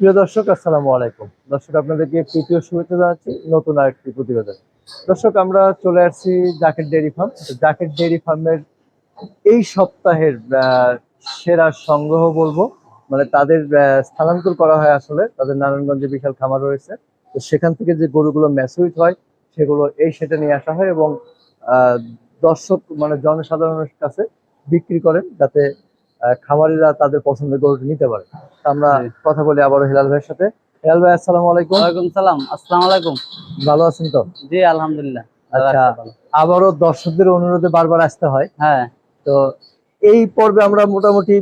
প্রিয় দর্শক, আসসালামু আলাইকুম। দর্শক, আপনাদেরকে তৃতীয় শুভেচ্ছা জানাচ্ছি নতুন আরেকটি প্রতিবেদন। দর্শক, আমরা চলে আসছি Zaker dairy farm. Zaker dairy ফার্মের এই সপ্তাহের সেরা সংগ্রহ বলবো, মানে তাদের স্থানান্তর করা হয়। আসলে তাদের নারায়ণগঞ্জে বিশাল খামার রয়েছে, তো সেখান থেকে যে গরুগুলো ম্যাচুরিট হয় সেগুলো এই সেটে নিয়ে আসা হয় এবং আহ, দর্শক মানে জনসাধারণের কাছে বিক্রি করেন, যাতে খামারিরা তাদের পছন্দের গরুটি নিতে পারে। তা আমরা কথা বলি আবারও হেলাল ভাইয়ের সাথে। হেলাল ভাই, আসসালামু আলাইকুম। ওয়ালাইকুম সালাম। আসসালামু আলাইকুম। ভালো আছেন তো? জি আলহামদুলিল্লাহ। আচ্ছা, আবারও দর্শকদের অনুরোধে বারবার আসতে হয়। হ্যাঁ, তো এই পর্বে আমরা মোটামুটি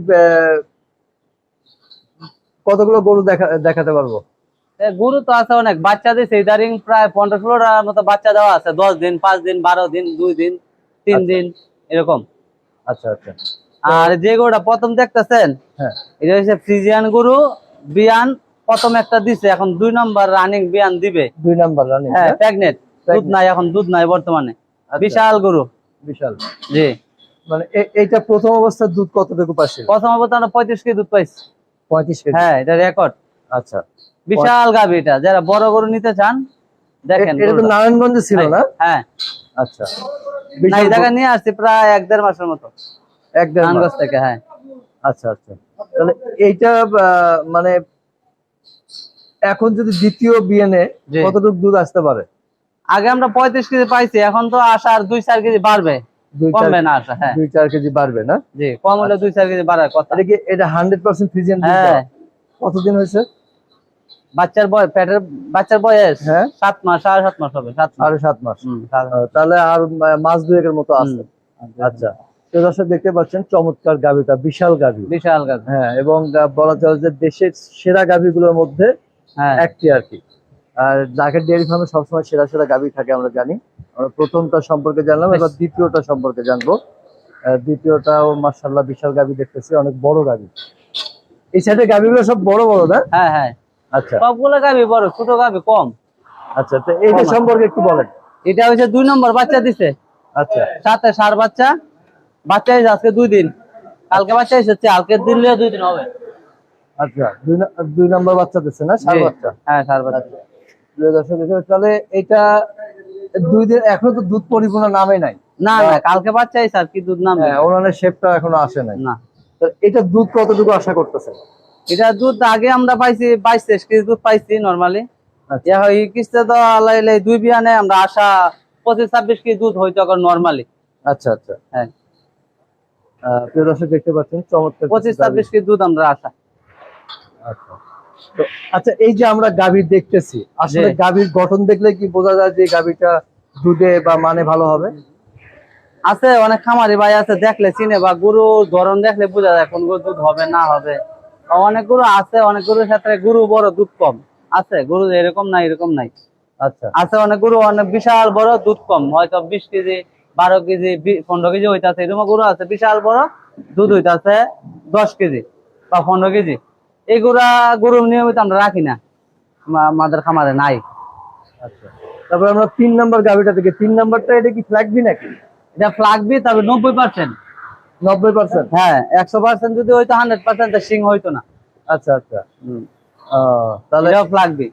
কতগুলো গরু দেখাতে পারবো? গরু তো আছে অনেক, বাচ্চা দিছে ইদারিং প্রায় 15-16টার মতো বাচ্চা দেওয়া আছে। 10 দিন, 5 দিন, 12 দিন, 2 দিন, 3 দিন এরকম। আচ্ছা আচ্ছা। আর যে গরুটা প্রথম দেখতেছেন, হ্যাঁ, এটা হচ্ছে ফ্রিজিয়ান গরু। বিয়ান প্রথম একটা দিছে, এখন 2 নম্বর রানিং বিয়ান দিবে। 2 নাম্বার রানিং। হ্যাঁ, প্রেগনেন্ট। দুধ নাই, এখন দুধ নাই বর্তমানে। বিশাল গরু। বিশাল। জি, মানে এইটা প্রথম অবস্থার দুধ কতটুকু পাচ্ছিল? প্রথম অবস্থা 35 কেজি দুধ পাইছে। 35 কেজি? হ্যাঁ, এটা রেকর্ড। আচ্ছা, বিশাল গাভী। এটা যারা বড় গরু নিতে চান দেখেন। এটা তো নারায়ণগঞ্জে ছিল না? হ্যাঁ। আচ্ছা, এই জায়গা নিয়ে আসছি প্রায় 1-1.5 মাসের মতো, 1-1.5 মাস থেকে। হ্যাঁ। আচ্ছা আচ্ছা। তাহলে এইটা মানে এখন যদি দ্বিতীয় বিয়ানে কতটুকু দুধ আসতে পারে? আগে আমরা 35 কেজি পাইছি, এখন তো আশা আর 2-4 কেজি বাড়বে, কমবে না আশা। হ্যাঁ, 2-4 কেজি বাড়বে না? জি, কম হলে 2-4 কেজি বাড়ার কথা। এটা 100% ফ্রিজিয়ান দুধ? হ্যাঁ। কতদিন হয়েছে বাচ্চার বয়স, পেটের বাচ্চার বয়স? হ্যাঁ, 7 মাস, 7.5 মাস হবে। 7.5 মাস। তাহলে আর মাস দুয়েকের মতো আছে। আচ্ছা, তো দর্শক দেখতে পাচ্ছেন চমৎকার গাভীটা, বিশাল গাভী। বিশাল গাভী। হ্যাঁ, এবং বলা চলে যে দেশের সেরা গাভীগুলোর মধ্যে একটি আর কি। আর জাকের ডেয়ারি ফার্মে সবসময় সেরা সেরা গাভী থাকে, আমরা জানি। আমরা প্রথমটা সম্পর্কে জানলাম, এবার দ্বিতীয়টা সম্পর্কে জানবো। দ্বিতীয়টাও মাশাআল্লাহ বিশাল গাভী দেখতেছি, অনেক বড় গাভী। এই সাইডে গাভীগুলো সব বড় বড় না? হ্যাঁ হ্যাঁ, আচ্ছা, সবগুলো গাভী বড়, ছোট গাভী কম। আচ্ছা, তো এইটা সম্পর্কে একটু বলেন। এটা হচ্ছে 2 নম্বর বাচ্চা দিছে। আচ্ছা, সাথে ষাঁড় বাচ্চা। বাচ্চা হয়েছে আজকে 2 দিন, কালকে বাচ্চা এসেছে, কালকে দিলে 2 দিন হবে। আচ্ছা, 2 নম্বর বাচ্চা দিচ্ছে না? ষাঁড় বাচ্চা। হ্যাঁ, ষাঁড় বাচ্চা। তাহলে এটা 2 দিন, এখনো তো দুধ পরিপূর্ণ নামে নাই। না না, কালকে বাচ্চা এসে আর কি দুধ নামে। ওনার শেপটা এখনো আসে নাই না। এটা দুধ কতটুকু আশা করতেছেন? এটা দুধ আগে আমরা পাইছি 22-23 কেজি দুধ পাইছি নরমালি। এই কিস্তে তো আলাইলে 2 বিয়ানে আমরা আশা 25-26 কেজি দুধ হইতো এখন নরমালি। আচ্ছা আচ্ছা। হ্যাঁ, প্রিয় দর্শক দেখতে পাচ্ছেন চমৎকার 25-26 কেজি দুধ আমরা আশা। আচ্ছা, তো আচ্ছা, এই যে আমরা গাভীর দেখতেছি, আসলে গাভীর গঠন দেখলে কি বোঝা যায় যে গাভীটা দুধে বা মানে ভালো হবে? আছে অনেক খামারি ভাই আছে, দেখলে চিনে, বা গরু ধরন দেখলে বোঝা যায় কোন গরু দুধ হবে না হবে। অনেক গরু আছে, অনেক গরুর ক্ষেত্রে গরু বড় দুধ কম আছে। গরু এরকম নাই, এরকম নাই। আচ্ছা, আছে অনেক গরু অনেক বিশাল বড় দুধ কম, হয়তো 20 কেজি, 12 কেজি, 15 কেজি হইতাছে। এরকম গরু আছে বিশাল বড় দুধ হইতাছে 10 কেজি বা 15 কেজি। এইগুলা গরু নিয়মিত আমরা রাখি না, আমাদের খামারে নাই। আচ্ছা, তারপর আমরা 3 নম্বর গাভীটা থেকে, 3 নম্বরটা এটা কি ফ্ল্যাগবি নাকি? এটা ফ্লাগবি, তবে 90%। 90%? হ্যাঁ, 100% যদি হইতো 100% সিং হইতো না। আচ্ছা আচ্ছা। তাহলে ফ্লাগবি।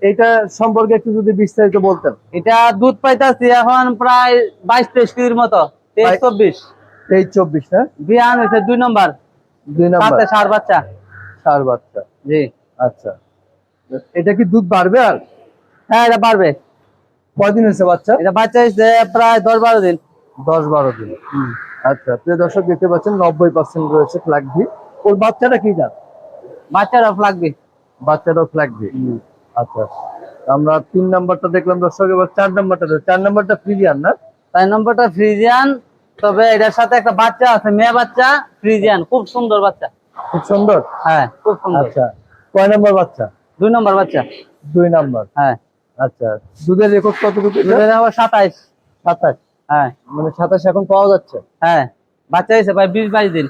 এটা সম্পর্কে একটু যদি বিস্তারিত বলতেন। এটা দুধ পাইতাছি এখন প্রায় 22-23 কেজির মতো। 23-24। 23-24 না? বিয়ান হয়েছে 2 নম্বর। 2 নম্বর ষাঁড় বাচ্চা। ষাঁড় বাচ্চা। জি। আচ্ছা, এটা কি দুধ বাড়বে আর? হ্যাঁ, এটা পারবে। কয়দিন হয়েছে বাচ্চা? এটা বাচ্চা হয়েছে প্রায় 10-12 দিন। 10-12 দিন। আচ্ছা, প্রিয় দর্শক দেখতে পাচ্ছেন 90% রয়েছে ফ্ল্যাগবি। ওর বাচ্চাটা কি জাত? বাচ্চারা ফ্লাগবি। বাচ্চাটাও ফ্ল্যাগবি। আচ্ছা, আমরা 3 নাম্বারটা দেখলাম দর্শক, এবার 4 নাম্বারটা। 4 নাম্বারটা ফ্রিজিয়ান না? 4 নম্বরটা ফ্রিজিয়ান, তবে এটার সাথে একটা বাচ্চা আছে, মেয়ে বাচ্চা। ফ্রিজিয়ান খুব সুন্দর বাচ্চা। খুব সুন্দর? হ্যাঁ, খুব সুন্দর। আচ্ছা, কয় নাম্বার বাচ্চা? 2 নম্বর বাচ্চা। 2 নাম্বার। হ্যাঁ। আচ্ছা, দুধের রেকর্ড কতটুকু? দুধের আবার 27। 27? হ্যাঁ, মানে 27 এখন পাওয়া যাচ্ছে? হ্যাঁ, বাচ্চা হয়েছে প্রায় 20-22 দিন।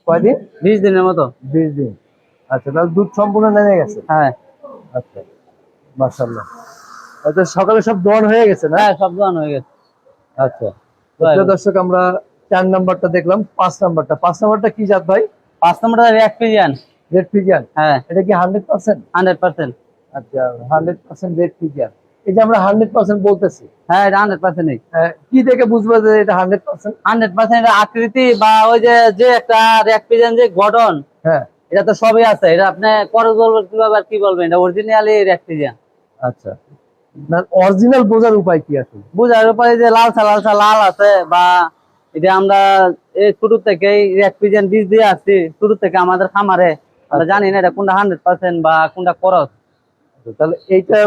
কয়দিন? 20 দিনের মতো। 20 দিন। আচ্ছা, তাহলে দুধ সম্পূর্ণ নেমে গেছে? হ্যাঁ। আচ্ছা, মাশাআল্লাহ। আচ্ছা, সকালে সব দোয়ান হয়ে গেছে না? হ্যাঁ, সব দোয়ান হয়ে গেছে। আচ্ছা, প্রিয় দর্শক আমরা 4 নাম্বারটা দেখলাম। 5 নাম্বারটা কি জাত ভাই? 5 নম্বরটা রেড ফ্রিজিয়ান। রেড ফিজিয়ান, হ্যাঁ এটা কি 100%? 100%। আচ্ছা, 100% রেড ফিজিয়ান। এই যে আমরা 100% বলতেছি, হ্যাঁ এটা 100%। কি দেখে বুঝবো যে এটা 100%? 100% আকৃতি বা ওই যে যে একটা রেড পিজন যে গঠন, হ্যাঁ, এটা তো সবই আছে। এটা আপনি খরচ বলবেন কিভাবে আর কি বলবেন, এটা অরিজিনালি রেড পিজন। আচ্ছা, না অরিজিনাল বোঝার উপায় কি আসলে? বুঝার উপরে যে লালসা লালসা লাল আছে, বা এটা আমরা এই শুরু থেকেই রেড পিজন বীজ দিয়ে আসছি শুরু থেকে আমাদের খামারে। আমরা আচ্ছা। জানি না এটা কোনটা 100% বা কোনটা খরচ। তাহলে এইটা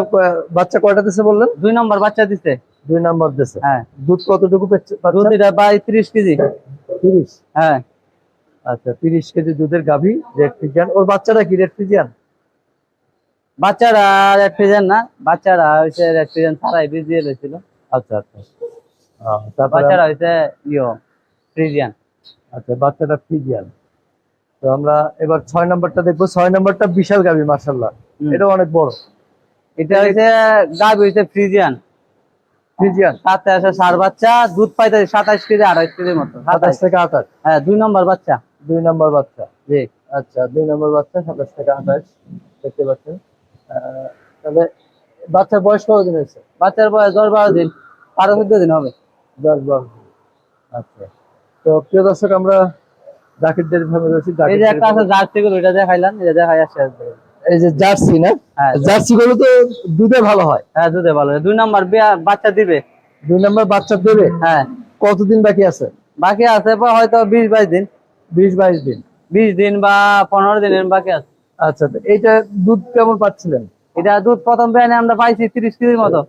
বাচ্চা কয়টা দিছে বললেন? 2 নম্বর বাচ্চা দিছে। 2 নাম্বার দিছে। হ্যাঁ, দুধ কতটুকু দুধ পাচ্ছেন? এটা প্রায় 30 কেজি। 30। হ্যাঁ, আচ্ছা, 30 কেজি দুধের গাভী, রেড ফিজিয়ান। ওর বাচ্চাটা কি রেড ফিজিয়ান? বাচ্চারা রেড পিজন না, বাচ্চারা হচ্ছে রেড পিজন ছাড়াই বীজ দিয়ে দিয়েছিল। আচ্ছা আচ্ছা। তারপরে বাচ্চারা হচ্ছে ফ্রিজিয়ান। আচ্ছা, বাচ্চাটা ফিজিয়ান। তো আমরা এবার 6 নাম্বারটা দেখবো। 6 নাম্বারটা বিশাল গাভী মাশাআল্লাহ, এটা অনেক বড়। এটা হচ্ছে গাভী হচ্ছে ফ্রিজিয়ান। ফিজিয়ান। সাথে আসে ষাঁড় বাচ্চা, দুধ পাইতে 27 কেজি 28 কেজির মতো। 27 থেকে 28। হ্যাঁ, 2 নম্বর বাচ্চা। 2 নাম্বার বাচ্চা। জি। আচ্ছা, 2 নাম্বার বাচ্চা, 27 থেকে 28 দেখতে পাচ্ছেন। তাহলে বাচ্চার বয়স কতদিন হয়েছে? বাচ্চার বয়স 10-12 দিন, 12-14 দিন হবে। 10-12 দিন। আচ্ছা, তো প্রিয় দর্শক, আমরা জাকির ডেইরি ফার্মে রয়েছি। এই যে একটা আছে জার্সি গরু, এটা দেখাইলাম, এটা দেখাই আসছে। এই যে জার্সি না? হ্যাঁ, জার্সি গরু তো দুধে ভালো হয়। হ্যাঁ দুধে ভালো। 2 নম্বর বাচ্চা দিবে। 2 নাম্বার বাচ্চা দেবে? হ্যাঁ, কতদিন বাকি আছে? বাকি আছে হয়তো 20-22 দিন। 20-22 দিন। 20 দিন বা 15 দিনের বাকি আছে। আচ্ছা, তো এইটা দুধ কেমন পাচ্ছিলেন? এটা দুধ প্রথম বিয়ানে আমরা পাইছি 30 কেজির মতো।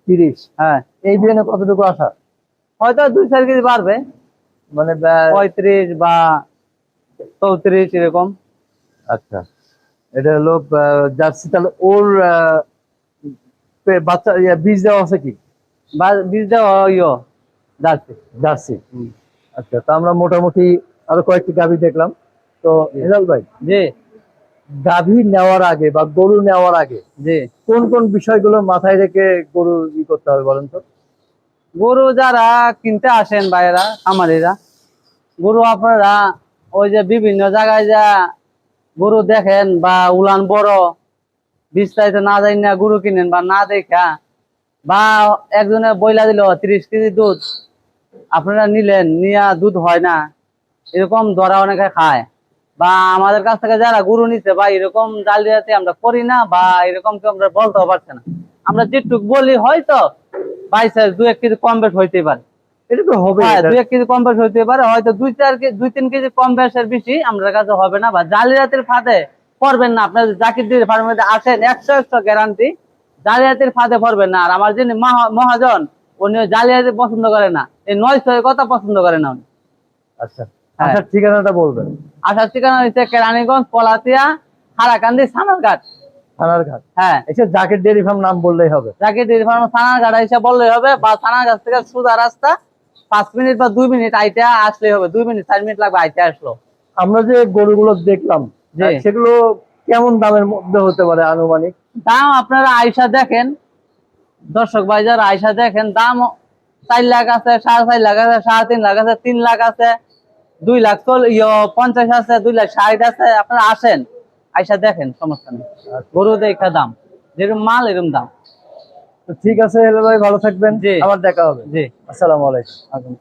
30। হ্যাঁ, এই বিয়ানে কতটুকু আশা? হয়তো 2-4 কেজি বাড়বে, মানে 35 বা 34 এরকম। আচ্ছা, এটা হলো জার্সি। তাহলে ওর বাচ্চা বীজ দেওয়া আছে কি? বা বীজ দেওয়া জার্সি। জার্সি। আচ্ছা, তো আমরা মোটামুটি আরো কয়েকটি গাভী দেখলাম। তো হেলাল ভাই, জি গাভী নেওয়ার আগে বা গরু নেওয়ার আগে জি। কোন কোন বিষয়গুলো মাথায় রেখে গরু করতে হবে বলেন তো? গরু যারা কিনতে আসেন বাইরা খামারিরা, গরু আপনারা ওই যে বিভিন্ন জায়গায় যা গরু দেখেন বা উলান বড় বিস্তারিত না জানি না গরু কিনেন, বা না দেখা, বা একজনে বইলা দিল 30 কেজি দুধ, আপনারা নিলেন, নিয়া দুধ হয় না, এরকম ধরা অনেকে খায়। বা আমাদের কাছ থেকে যারা গরু নিচ্ছে বা এরকম জালিয়াতি আমরা করি না, বা এরকম কেউ আমরা বলতেও পারছে না। আমরা যেটুক বলি হয়তো বাইসাইজ 2-1 কেজি কম বেশ হইতে পারে। এটা তো হবে। হ্যাঁ, 2-1 কেজি কম বেশ হইতে পারে, হয়তো 2-3 কেজি কম বেশের বেশি আমাদের কাছে হবে না। বা জালিয়াতির ফাঁদে পড়বেন না। আপনার জাকির ডেইরি ফার্মের মধ্যে আসেন, 100 গ্যারান্টি জালিয়াতির ফাঁদে পড়বেন না। আর আমার যিনি মহাজন, উনি জালিয়াতি পছন্দ করে না, এই 900 কথা পছন্দ করে না উনি। আচ্ছা, আচ্ছা, ঠিকানাটা বলবেন। আসার ঠিকানা হচ্ছে কেরানীগঞ্জ, পলাতিয়া, হারাকান্দি, সানারঘাট। থানারঘাট। হ্যাঁ, এসে জাকির ডেইরি ফার্ম নাম বললেই হবে। জাকির ডেইরি ফার্ম সানারঘাট এসে বললেই হবে, বা সানারঘাট থেকে সোজা রাস্তা 5 মিনিট বা 2 মিনিট আইতে আসলেই হবে। 2 মিনিট 4 মিনিট লাগবে আইতে আসলো। আমরা যে গরুগুলো দেখলাম, জি। সেগুলো কেমন দামের মধ্যে হতে পারে আনুমানিক? দাম আপনারা আয়সা দেখেন, দর্শক ভাই যারা আয়সা দেখেন, দাম 4 লাখ আছে, 4.5 লাখ আছে, 3.5 লাখ আছে, 3 লাখ আছে, 2,50,000 আছে, 2,60,000 আছে। আপনারা আসেন, আয়সা দেখেন, সমস্যা নেই। গরু দেখা দাম, যেরকম মাল এরকম দাম। তো ঠিক আছে হেলাল ভাই, ভালো থাকবেন। জি। আবার দেখা হবে। জি। আসসালামু আলাইকুম।